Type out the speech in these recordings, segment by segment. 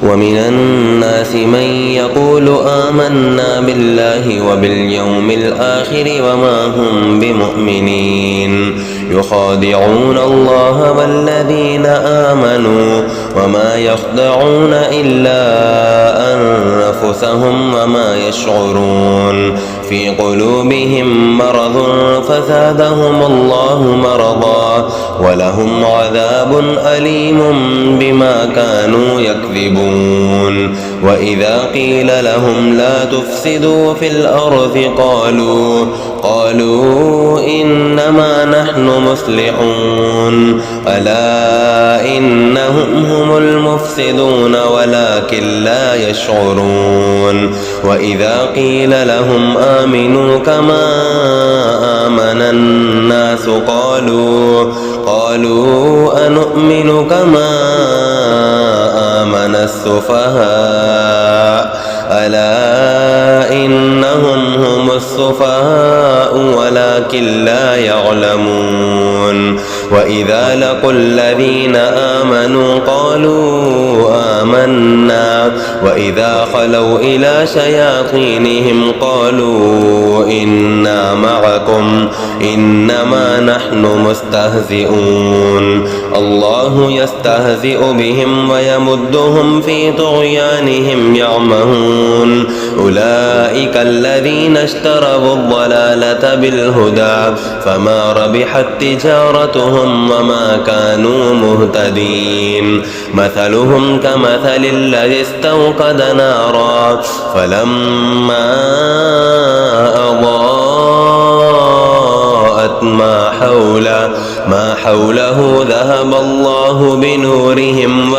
ومن الناس من يقول آمنا بالله وباليوم الآخر وما هم بمؤمنين يخادعون الله والذين آمنوا وما يخدعون إلا أنفسهم وما يشعرون في قلوبهم مرض فزادهم الله مرضا ولهم عذاب أليم بما كانوا يكذبون وإذا قيل لهم لا تفسدوا في الأرض قالوا إنما نحن مصلحون ألا إنهم هم المفسدون ولكن لا يشعرون وإذا قيل لهم آمنوا كما آمن الناس قالوا أنؤمن كما آمن السفهاء ألا إنهم هم السفهاء ولكن لا يعلمون وإذا لقوا الذين آمنوا قالوا آمنا وإذا خلوا إلى شياطينهم قالوا إنا معكم إنما نحن مستهزئون الله يستهزئ بهم ويمدهم في طغيانهم يعمهون أولئك الذين اشتروا الضلالة بالهدى فما ربحت تجارتهم وما كانوا مهتدين مثلهم كمثل الذي استوقد نارا فلما أضاءت ما حوله ذهب الله بنورهم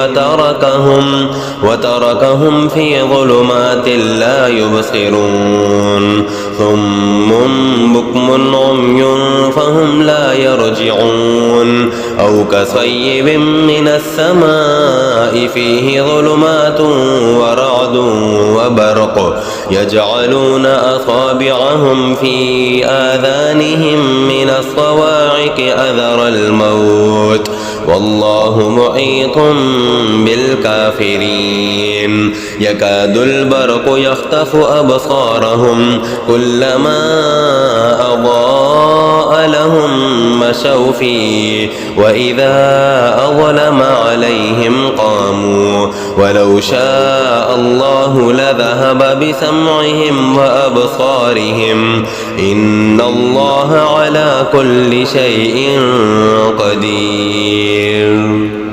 وتركهم في ظلمات لا يبصرون ثم بكم عمي فهم لا يرجعون أو كصيب من السماء فيه ظلمات ورعد وبرق يجعلون أصابعهم في آذانهم من الصواعق أذر الموت والله محيط بالكافرين يكاد البرق يخطف أبصارهم كلما أضاء لهم مشوا فيه وإذا أظلم عليهم قاموا ولو شاء الله لذهب بسمعهم وأبصارهم إن الله على كل شيء قدير